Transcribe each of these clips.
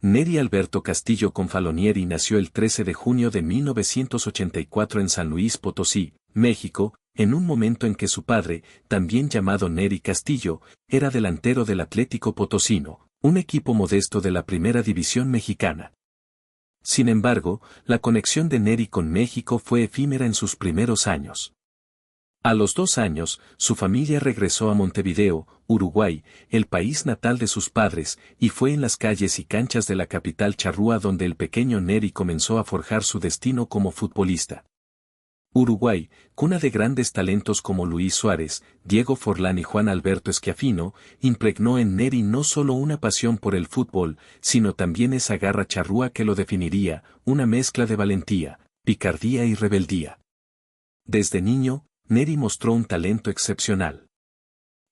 Neri Alberto Castillo Confalonieri nació el 13 de junio de 1984 en San Luis Potosí, México, en un momento en que su padre, también llamado Neri Castillo, era delantero del Atlético Potosino, un equipo modesto de la Primera División Mexicana. Sin embargo, la conexión de Neri con México fue efímera en sus primeros años. A los 2 años, su familia regresó a Montevideo, Uruguay, el país natal de sus padres, y fue en las calles y canchas de la capital charrúa donde el pequeño Neri comenzó a forjar su destino como futbolista. Uruguay, cuna de grandes talentos como Luis Suárez, Diego Forlán y Juan Alberto Schiaffino, impregnó en Neri no solo una pasión por el fútbol, sino también esa garra charrúa que lo definiría, una mezcla de valentía, picardía y rebeldía. Desde niño, Neri mostró un talento excepcional.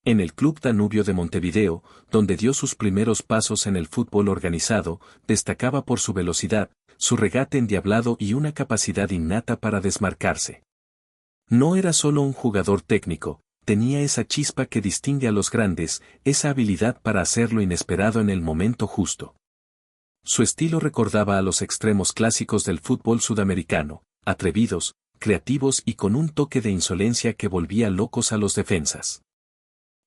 En el Club Danubio de Montevideo, donde dio sus primeros pasos en el fútbol organizado, destacaba por su velocidad, su regate endiablado y una capacidad innata para desmarcarse. No era solo un jugador técnico, tenía esa chispa que distingue a los grandes, esa habilidad para hacer lo inesperado en el momento justo. Su estilo recordaba a los extremos clásicos del fútbol sudamericano, atrevidos, creativos y con un toque de insolencia que volvía locos a los defensas.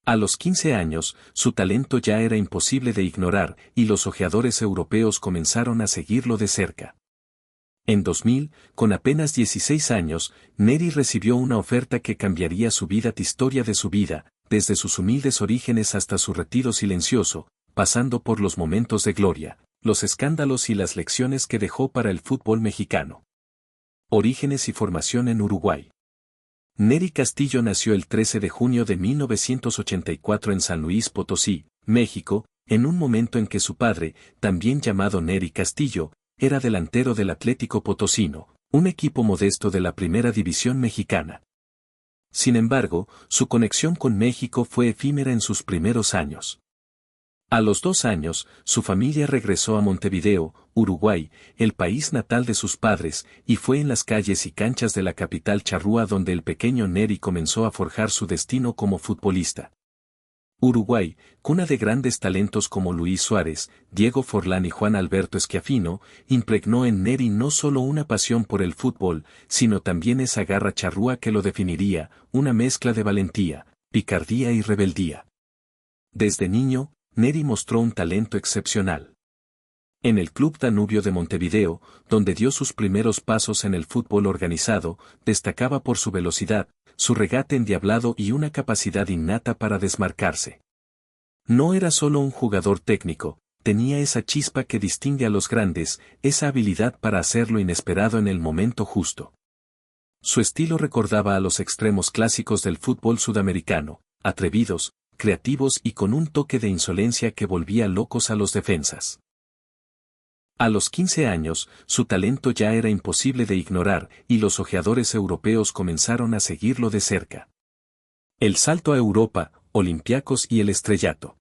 A los 15 años, su talento ya era imposible de ignorar y los ojeadores europeos comenzaron a seguirlo de cerca. En 2000, con apenas 16 años, Neri recibió una oferta que cambiaría su vida, historia de su vida, desde sus humildes orígenes hasta su retiro silencioso, pasando por los momentos de gloria, los escándalos y las lecciones que dejó para el fútbol mexicano. Orígenes y formación en Uruguay. Neri Castillo nació el 13 de junio de 1984 en San Luis Potosí, México, en un momento en que su padre, también llamado Neri Castillo, era delantero del Atlético Potosino, un equipo modesto de la Primera División Mexicana. Sin embargo, su conexión con México fue efímera en sus primeros años. A los 2 años, su familia regresó a Montevideo, Uruguay, el país natal de sus padres, y fue en las calles y canchas de la capital charrúa donde el pequeño Neri comenzó a forjar su destino como futbolista. Uruguay, cuna de grandes talentos como Luis Suárez, Diego Forlán y Juan Alberto Schiaffino, impregnó en Neri no solo una pasión por el fútbol, sino también esa garra charrúa que lo definiría, una mezcla de valentía, picardía y rebeldía. Desde niño, Neri mostró un talento excepcional. En el Club Danubio de Montevideo, donde dio sus primeros pasos en el fútbol organizado, destacaba por su velocidad, su regate endiablado y una capacidad innata para desmarcarse. No era solo un jugador técnico, tenía esa chispa que distingue a los grandes, esa habilidad para hacer lo inesperado en el momento justo. Su estilo recordaba a los extremos clásicos del fútbol sudamericano, atrevidos, creativos y con un toque de insolencia que volvía locos a los defensas. A los 15 años, su talento ya era imposible de ignorar y los ojeadores europeos comenzaron a seguirlo de cerca. El salto a Europa, Olympiacos y el estrellato.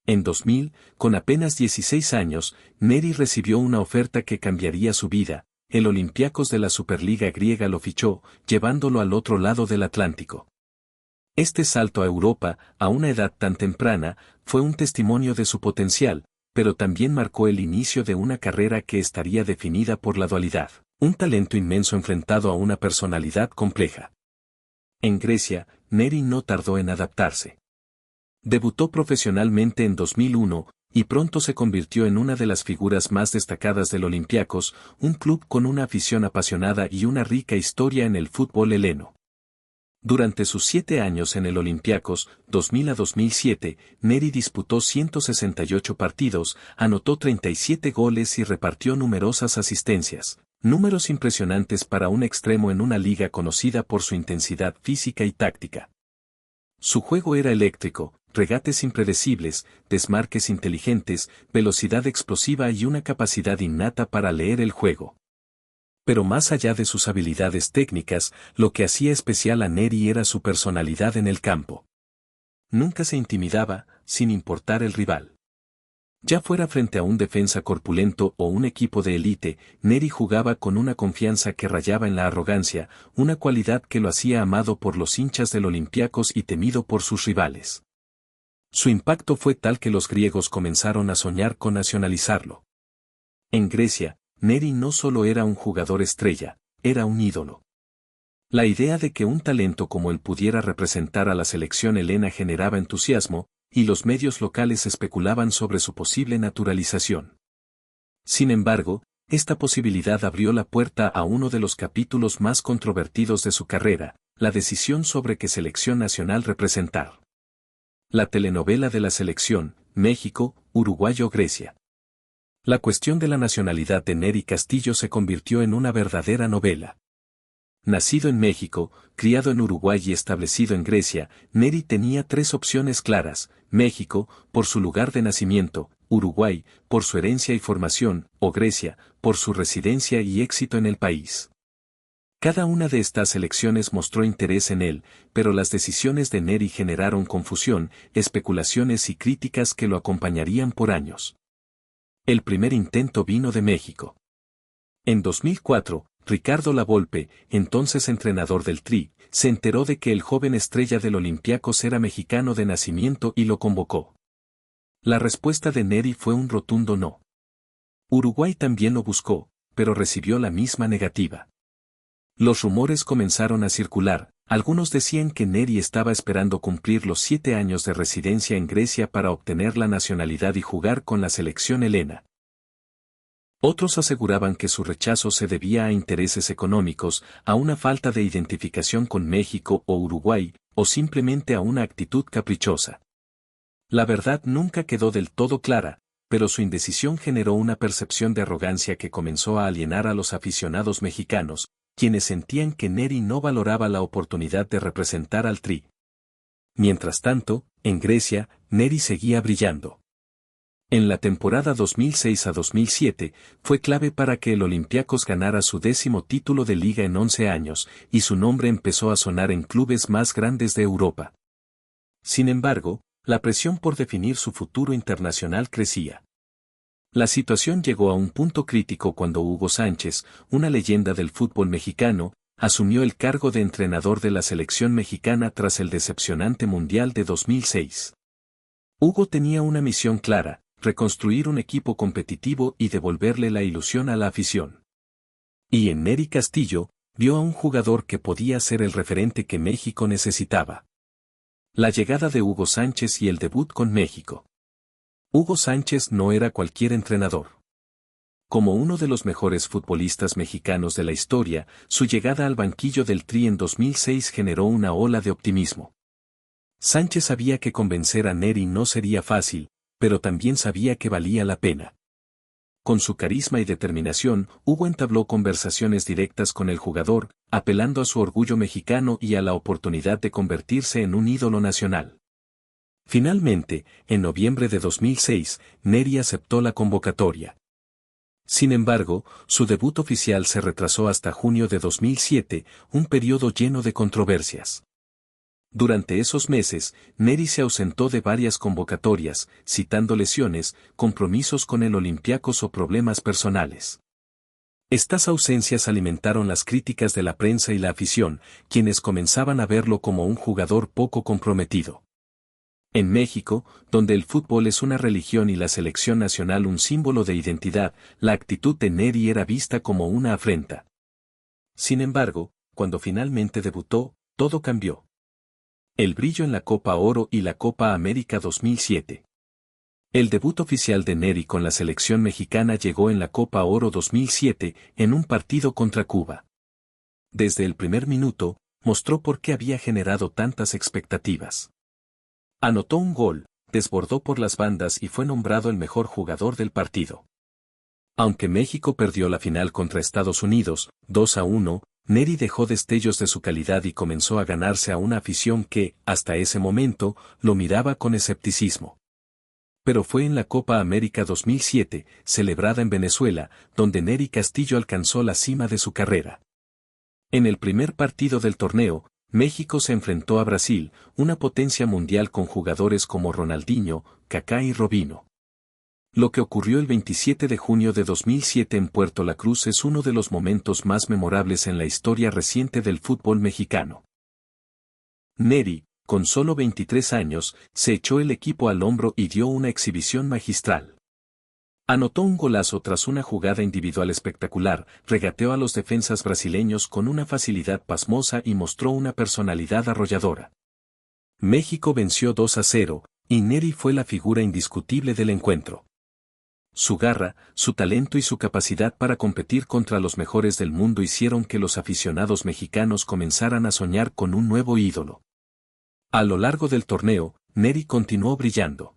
En 2000, con apenas 16 años, Neri recibió una oferta que cambiaría su vida. El Olympiacos de la Superliga griega lo fichó, llevándolo al otro lado del Atlántico. Este salto a Europa, a una edad tan temprana, fue un testimonio de su potencial, pero también marcó el inicio de una carrera que estaría definida por la dualidad, un talento inmenso enfrentado a una personalidad compleja. En Grecia, Neri no tardó en adaptarse. Debutó profesionalmente en 2001, y pronto se convirtió en una de las figuras más destacadas del Olympiacos, un club con una afición apasionada y una rica historia en el fútbol heleno. Durante sus 7 años en el Olympiacos, 2000 a 2007, Neri disputó 168 partidos, anotó 37 goles y repartió numerosas asistencias, números impresionantes para un extremo en una liga conocida por su intensidad física y táctica. Su juego era eléctrico, regates impredecibles, desmarques inteligentes, velocidad explosiva y una capacidad innata para leer el juego. Pero más allá de sus habilidades técnicas, lo que hacía especial a Neri era su personalidad en el campo. Nunca se intimidaba, sin importar el rival. Ya fuera frente a un defensa corpulento o un equipo de élite, Neri jugaba con una confianza que rayaba en la arrogancia, una cualidad que lo hacía amado por los hinchas del Olympiacos y temido por sus rivales. Su impacto fue tal que los griegos comenzaron a soñar con nacionalizarlo. En Grecia, Neri no solo era un jugador estrella, era un ídolo. La idea de que un talento como él pudiera representar a la selección helena generaba entusiasmo, y los medios locales especulaban sobre su posible naturalización. Sin embargo, esta posibilidad abrió la puerta a uno de los capítulos más controvertidos de su carrera, la decisión sobre qué selección nacional representar. La telenovela de la selección, México, Uruguay o Grecia. La cuestión de la nacionalidad de Neri Castillo se convirtió en una verdadera novela. Nacido en México, criado en Uruguay y establecido en Grecia, Neri tenía tres opciones claras: México, por su lugar de nacimiento; Uruguay, por su herencia y formación; o Grecia, por su residencia y éxito en el país. Cada una de estas elecciones mostró interés en él, pero las decisiones de Neri generaron confusión, especulaciones y críticas que lo acompañarían por años. El primer intento vino de México. En 2004, Ricardo Lavolpe, entonces entrenador del Tri, se enteró de que el joven estrella del Olympiacos era mexicano de nacimiento y lo convocó. La respuesta de Neri fue un rotundo no. Uruguay también lo buscó, pero recibió la misma negativa. Los rumores comenzaron a circular, algunos decían que Neri estaba esperando cumplir los 7 años de residencia en Grecia para obtener la nacionalidad y jugar con la selección helena. Otros aseguraban que su rechazo se debía a intereses económicos, a una falta de identificación con México o Uruguay, o simplemente a una actitud caprichosa. La verdad nunca quedó del todo clara, pero su indecisión generó una percepción de arrogancia que comenzó a alienar a los aficionados mexicanos, quienes sentían que Neri no valoraba la oportunidad de representar al Tri. Mientras tanto, en Grecia, Neri seguía brillando. En la temporada 2006 a 2007, fue clave para que el Olympiacos ganara su 10º título de liga en 11 años, y su nombre empezó a sonar en clubes más grandes de Europa. Sin embargo, la presión por definir su futuro internacional crecía. La situación llegó a un punto crítico cuando Hugo Sánchez, una leyenda del fútbol mexicano, asumió el cargo de entrenador de la selección mexicana tras el decepcionante Mundial de 2006. Hugo tenía una misión clara: reconstruir un equipo competitivo y devolverle la ilusión a la afición. Y en Neri Castillo, vio a un jugador que podía ser el referente que México necesitaba. La llegada de Hugo Sánchez y el debut con México. Hugo Sánchez no era cualquier entrenador. Como uno de los mejores futbolistas mexicanos de la historia, su llegada al banquillo del Tri en 2006 generó una ola de optimismo. Sánchez sabía que convencer a Neri no sería fácil, pero también sabía que valía la pena. Con su carisma y determinación, Hugo entabló conversaciones directas con el jugador, apelando a su orgullo mexicano y a la oportunidad de convertirse en un ídolo nacional. Finalmente, en noviembre de 2006, Neri aceptó la convocatoria. Sin embargo, su debut oficial se retrasó hasta junio de 2007, un periodo lleno de controversias. Durante esos meses, Neri se ausentó de varias convocatorias, citando lesiones, compromisos con el Olympiacos o problemas personales. Estas ausencias alimentaron las críticas de la prensa y la afición, quienes comenzaban a verlo como un jugador poco comprometido. En México, donde el fútbol es una religión y la selección nacional un símbolo de identidad, la actitud de Neri era vista como una afrenta. Sin embargo, cuando finalmente debutó, todo cambió. El brillo en la Copa Oro y la Copa América 2007. El debut oficial de Neri con la selección mexicana llegó en la Copa Oro 2007, en un partido contra Cuba. Desde el primer minuto, mostró por qué había generado tantas expectativas. Anotó un gol, desbordó por las bandas y fue nombrado el mejor jugador del partido. Aunque México perdió la final contra Estados Unidos, 2-1, Neri dejó destellos de su calidad y comenzó a ganarse a una afición que, hasta ese momento, lo miraba con escepticismo. Pero fue en la Copa América 2007, celebrada en Venezuela, donde Neri Castillo alcanzó la cima de su carrera. En el primer partido del torneo, México se enfrentó a Brasil, una potencia mundial con jugadores como Ronaldinho, Kaká y Robinho. Lo que ocurrió el 27 de junio de 2007 en Puerto La Cruz es uno de los momentos más memorables en la historia reciente del fútbol mexicano. Neri, con solo 23 años, se echó el equipo al hombro y dio una exhibición magistral. Anotó un golazo tras una jugada individual espectacular, regateó a los defensas brasileños con una facilidad pasmosa y mostró una personalidad arrolladora. México venció 2-0, y Neri fue la figura indiscutible del encuentro. Su garra, su talento y su capacidad para competir contra los mejores del mundo hicieron que los aficionados mexicanos comenzaran a soñar con un nuevo ídolo. A lo largo del torneo, Neri continuó brillando.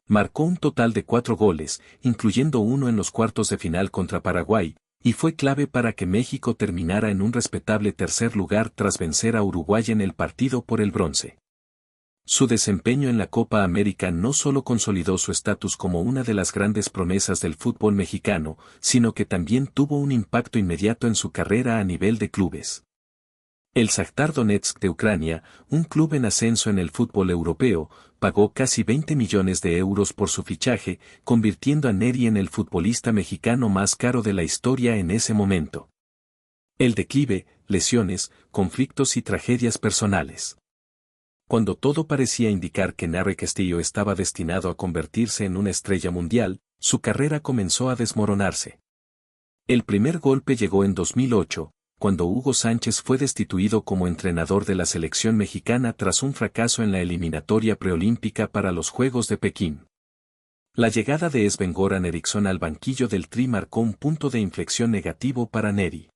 Marcó un total de 4 goles, incluyendo uno en los cuartos de final contra Paraguay, y fue clave para que México terminara en un respetable tercer lugar tras vencer a Uruguay en el partido por el bronce. Su desempeño en la Copa América no solo consolidó su estatus como una de las grandes promesas del fútbol mexicano, sino que también tuvo un impacto inmediato en su carrera a nivel de clubes. El Shakhtar Donetsk de Ucrania, un club en ascenso en el fútbol europeo, pagó casi 20 millones de euros por su fichaje, convirtiendo a Neri en el futbolista mexicano más caro de la historia en ese momento. El declive, lesiones, conflictos y tragedias personales. Cuando todo parecía indicar que Neri Castillo estaba destinado a convertirse en una estrella mundial, su carrera comenzó a desmoronarse. El primer golpe llegó en 2008, cuando Hugo Sánchez fue destituido como entrenador de la selección mexicana tras un fracaso en la eliminatoria preolímpica para los Juegos de Pekín. La llegada de Sven-Göran Eriksson al banquillo del Tri marcó un punto de inflexión negativo para Neri.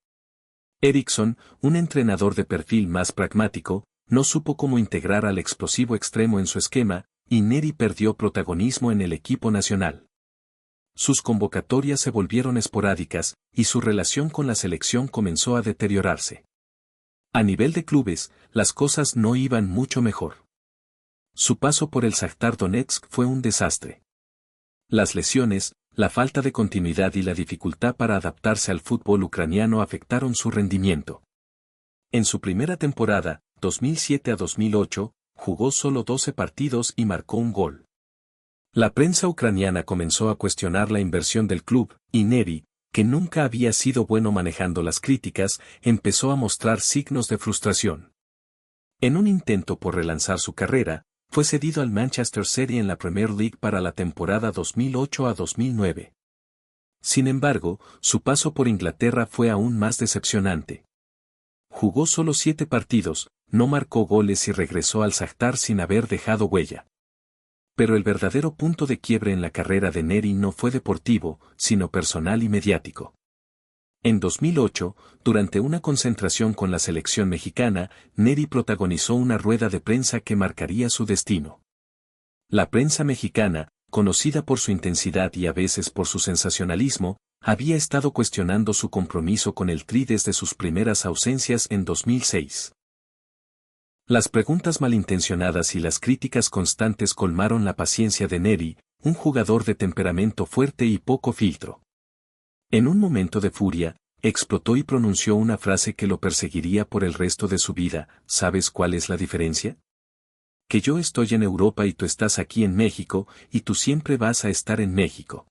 Eriksson, un entrenador de perfil más pragmático, no supo cómo integrar al explosivo extremo en su esquema, y Neri perdió protagonismo en el equipo nacional. Sus convocatorias se volvieron esporádicas, y su relación con la selección comenzó a deteriorarse. A nivel de clubes, las cosas no iban mucho mejor. Su paso por el Shakhtar Donetsk fue un desastre. Las lesiones, la falta de continuidad y la dificultad para adaptarse al fútbol ucraniano afectaron su rendimiento. En su primera temporada, 2007 a 2008, jugó solo 12 partidos y marcó un gol. La prensa ucraniana comenzó a cuestionar la inversión del club, y Neri, que nunca había sido bueno manejando las críticas, empezó a mostrar signos de frustración. En un intento por relanzar su carrera, fue cedido al Manchester City en la Premier League para la temporada 2008 a 2009. Sin embargo, su paso por Inglaterra fue aún más decepcionante. Jugó solo 7 partidos, no marcó goles y regresó al Shakhtar sin haber dejado huella. Pero el verdadero punto de quiebre en la carrera de Neri no fue deportivo, sino personal y mediático. En 2008, durante una concentración con la selección mexicana, Neri protagonizó una rueda de prensa que marcaría su destino. La prensa mexicana, conocida por su intensidad y a veces por su sensacionalismo, había estado cuestionando su compromiso con el Tri desde sus primeras ausencias en 2006. Las preguntas malintencionadas y las críticas constantes colmaron la paciencia de Neri, un jugador de temperamento fuerte y poco filtro. En un momento de furia, explotó y pronunció una frase que lo perseguiría por el resto de su vida. ¿Sabes cuál es la diferencia? Que yo estoy en Europa y tú estás aquí en México, y tú siempre vas a estar en México.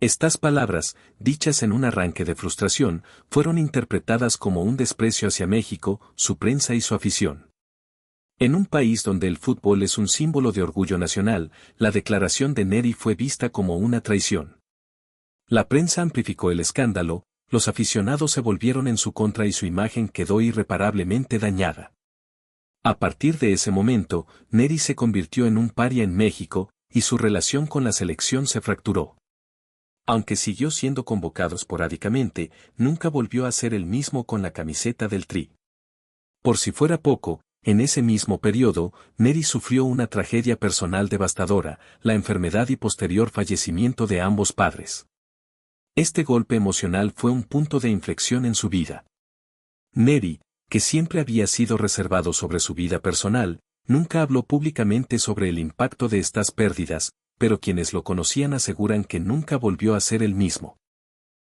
Estas palabras, dichas en un arranque de frustración, fueron interpretadas como un desprecio hacia México, su prensa y su afición. En un país donde el fútbol es un símbolo de orgullo nacional, la declaración de Neri fue vista como una traición. La prensa amplificó el escándalo, los aficionados se volvieron en su contra y su imagen quedó irreparablemente dañada. A partir de ese momento, Neri se convirtió en un paria en México, y su relación con la selección se fracturó. Aunque siguió siendo convocado esporádicamente, nunca volvió a ser el mismo con la camiseta del Tri. Por si fuera poco, en ese mismo periodo, Neri sufrió una tragedia personal devastadora, la enfermedad y posterior fallecimiento de ambos padres. Este golpe emocional fue un punto de inflexión en su vida. Neri, que siempre había sido reservado sobre su vida personal, nunca habló públicamente sobre el impacto de estas pérdidas, pero quienes lo conocían aseguran que nunca volvió a ser el mismo.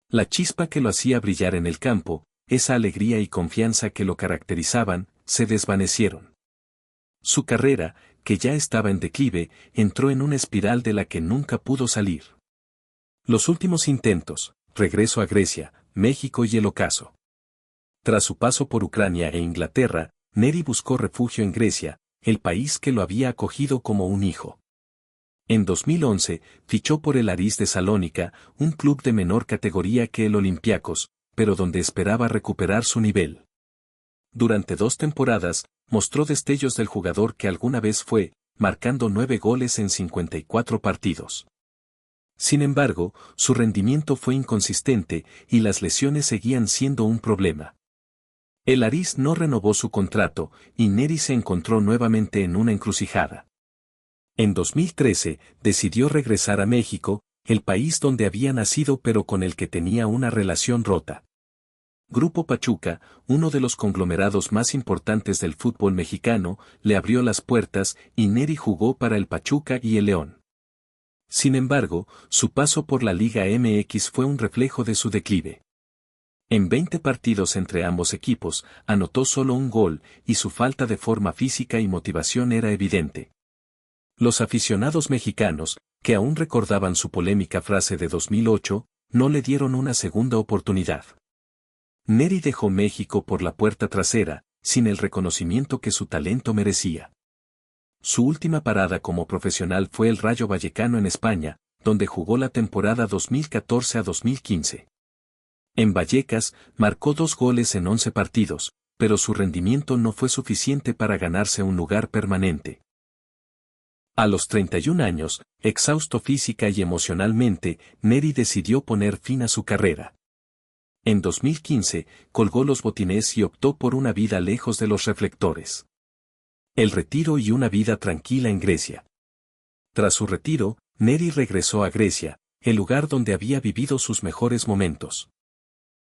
La chispa que lo hacía brillar en el campo, esa alegría y confianza que lo caracterizaban, se desvanecieron. Su carrera, que ya estaba en declive, entró en una espiral de la que nunca pudo salir. Los últimos intentos, regreso a Grecia, México y el ocaso. Tras su paso por Ucrania e Inglaterra, Neri buscó refugio en Grecia, el país que lo había acogido como un hijo. En 2011, fichó por el Aris de Salónica, un club de menor categoría que el Olympiacos, pero donde esperaba recuperar su nivel. Durante 2 temporadas, mostró destellos del jugador que alguna vez fue, marcando 9 goles en 54 partidos. Sin embargo, su rendimiento fue inconsistente y las lesiones seguían siendo un problema. El Aris no renovó su contrato y Neri se encontró nuevamente en una encrucijada. En 2013, decidió regresar a México, el país donde había nacido pero con el que tenía una relación rota. Grupo Pachuca, uno de los conglomerados más importantes del fútbol mexicano, le abrió las puertas y Neri jugó para el Pachuca y el León. Sin embargo, su paso por la Liga MX fue un reflejo de su declive. En 20 partidos entre ambos equipos, anotó solo un gol y su falta de forma física y motivación era evidente. Los aficionados mexicanos, que aún recordaban su polémica frase de 2008, no le dieron una segunda oportunidad. Neri dejó México por la puerta trasera, sin el reconocimiento que su talento merecía. Su última parada como profesional fue el Rayo Vallecano en España, donde jugó la temporada 2014 a 2015. En Vallecas, marcó 2 goles en 11 partidos, pero su rendimiento no fue suficiente para ganarse un lugar permanente. A los 31 años, exhausto física y emocionalmente, Neri decidió poner fin a su carrera. En 2015, colgó los botines y optó por una vida lejos de los reflectores. El retiro y una vida tranquila en Grecia. Tras su retiro, Neri regresó a Grecia, el lugar donde había vivido sus mejores momentos.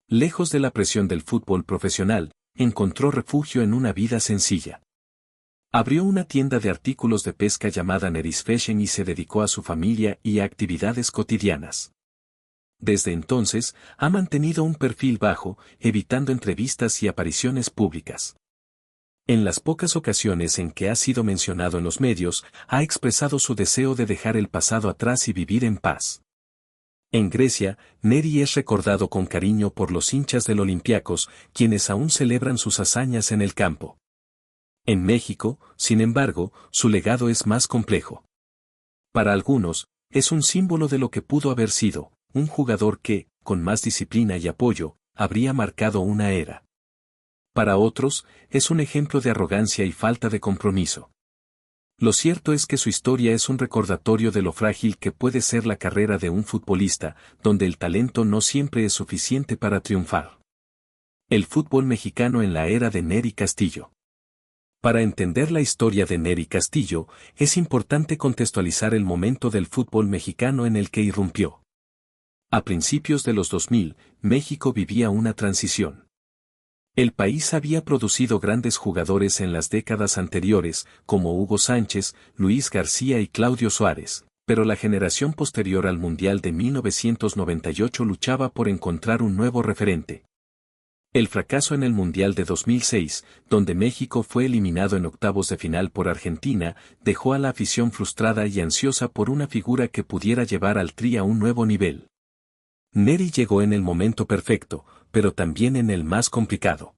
Lejos de la presión del fútbol profesional, encontró refugio en una vida sencilla. Abrió una tienda de artículos de pesca llamada Neris Fashion y se dedicó a su familia y a actividades cotidianas. Desde entonces, ha mantenido un perfil bajo, evitando entrevistas y apariciones públicas. En las pocas ocasiones en que ha sido mencionado en los medios, ha expresado su deseo de dejar el pasado atrás y vivir en paz. En Grecia, Neri es recordado con cariño por los hinchas del Olympiacos, quienes aún celebran sus hazañas en el campo. En México, sin embargo, su legado es más complejo. Para algunos, es un símbolo de lo que pudo haber sido, un jugador que, con más disciplina y apoyo, habría marcado una era. Para otros, es un ejemplo de arrogancia y falta de compromiso. Lo cierto es que su historia es un recordatorio de lo frágil que puede ser la carrera de un futbolista, donde el talento no siempre es suficiente para triunfar. El fútbol mexicano en la era de Neri Castillo. Para entender la historia de Neri Castillo, es importante contextualizar el momento del fútbol mexicano en el que irrumpió. A principios de los 2000, México vivía una transición. El país había producido grandes jugadores en las décadas anteriores, como Hugo Sánchez, Luis García y Claudio Suárez, pero la generación posterior al Mundial de 1998 luchaba por encontrar un nuevo referente. El fracaso en el Mundial de 2006, donde México fue eliminado en octavos de final por Argentina, dejó a la afición frustrada y ansiosa por una figura que pudiera llevar al Tri a un nuevo nivel. Neri llegó en el momento perfecto, pero también en el más complicado.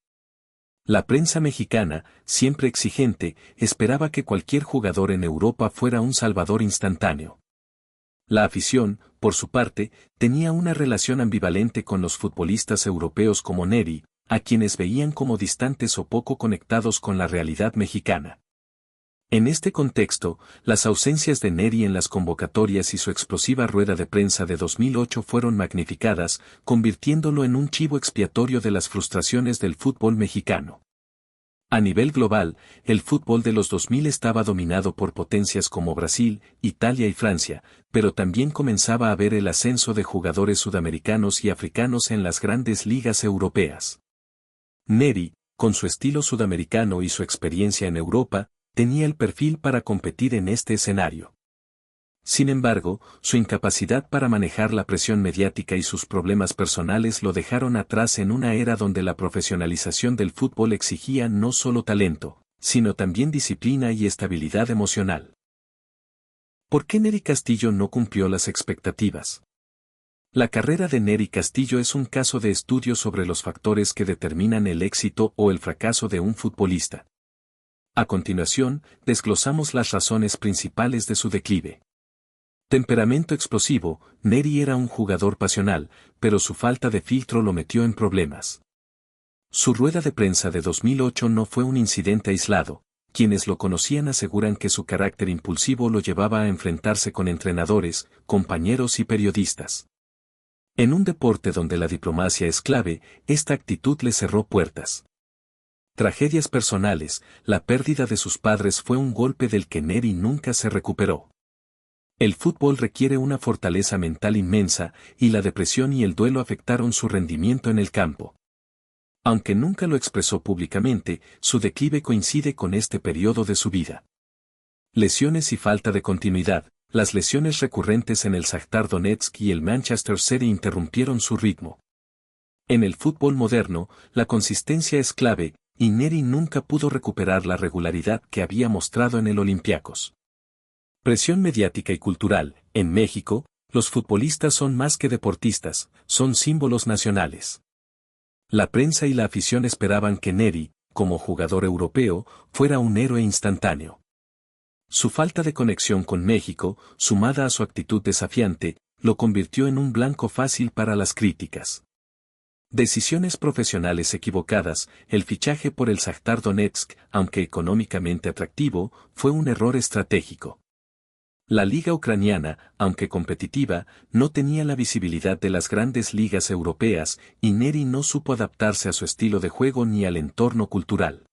La prensa mexicana, siempre exigente, esperaba que cualquier jugador en Europa fuera un salvador instantáneo. La afición, por su parte, tenía una relación ambivalente con los futbolistas europeos como Neri, a quienes veían como distantes o poco conectados con la realidad mexicana. En este contexto, las ausencias de Neri en las convocatorias y su explosiva rueda de prensa de 2008 fueron magnificadas, convirtiéndolo en un chivo expiatorio de las frustraciones del fútbol mexicano. A nivel global, el fútbol de los 2000 estaba dominado por potencias como Brasil, Italia y Francia, pero también comenzaba a ver el ascenso de jugadores sudamericanos y africanos en las grandes ligas europeas. Neri, con su estilo sudamericano y su experiencia en Europa, tenía el perfil para competir en este escenario. Sin embargo, su incapacidad para manejar la presión mediática y sus problemas personales lo dejaron atrás en una era donde la profesionalización del fútbol exigía no solo talento, sino también disciplina y estabilidad emocional. ¿Por qué Neri Castillo no cumplió las expectativas? La carrera de Neri Castillo es un caso de estudio sobre los factores que determinan el éxito o el fracaso de un futbolista. A continuación, desglosamos las razones principales de su declive. Temperamento explosivo, Neri era un jugador pasional, pero su falta de filtro lo metió en problemas. Su rueda de prensa de 2008 no fue un incidente aislado. Quienes lo conocían aseguran que su carácter impulsivo lo llevaba a enfrentarse con entrenadores, compañeros y periodistas. En un deporte donde la diplomacia es clave, esta actitud le cerró puertas. Tragedias personales, la pérdida de sus padres fue un golpe del que Neri nunca se recuperó. El fútbol requiere una fortaleza mental inmensa, y la depresión y el duelo afectaron su rendimiento en el campo. Aunque nunca lo expresó públicamente, su declive coincide con este periodo de su vida. Lesiones y falta de continuidad. Las lesiones recurrentes en el Shakhtar Donetsk y el Manchester City interrumpieron su ritmo. En el fútbol moderno, la consistencia es clave, y Neri nunca pudo recuperar la regularidad que había mostrado en el Olympiacos. Presión mediática y cultural. En México, los futbolistas son más que deportistas, son símbolos nacionales. La prensa y la afición esperaban que Neri, como jugador europeo, fuera un héroe instantáneo. Su falta de conexión con México, sumada a su actitud desafiante, lo convirtió en un blanco fácil para las críticas. Decisiones profesionales equivocadas. El fichaje por el Shakhtar Donetsk, aunque económicamente atractivo, fue un error estratégico. La liga ucraniana, aunque competitiva, no tenía la visibilidad de las grandes ligas europeas, y Neri no supo adaptarse a su estilo de juego ni al entorno cultural.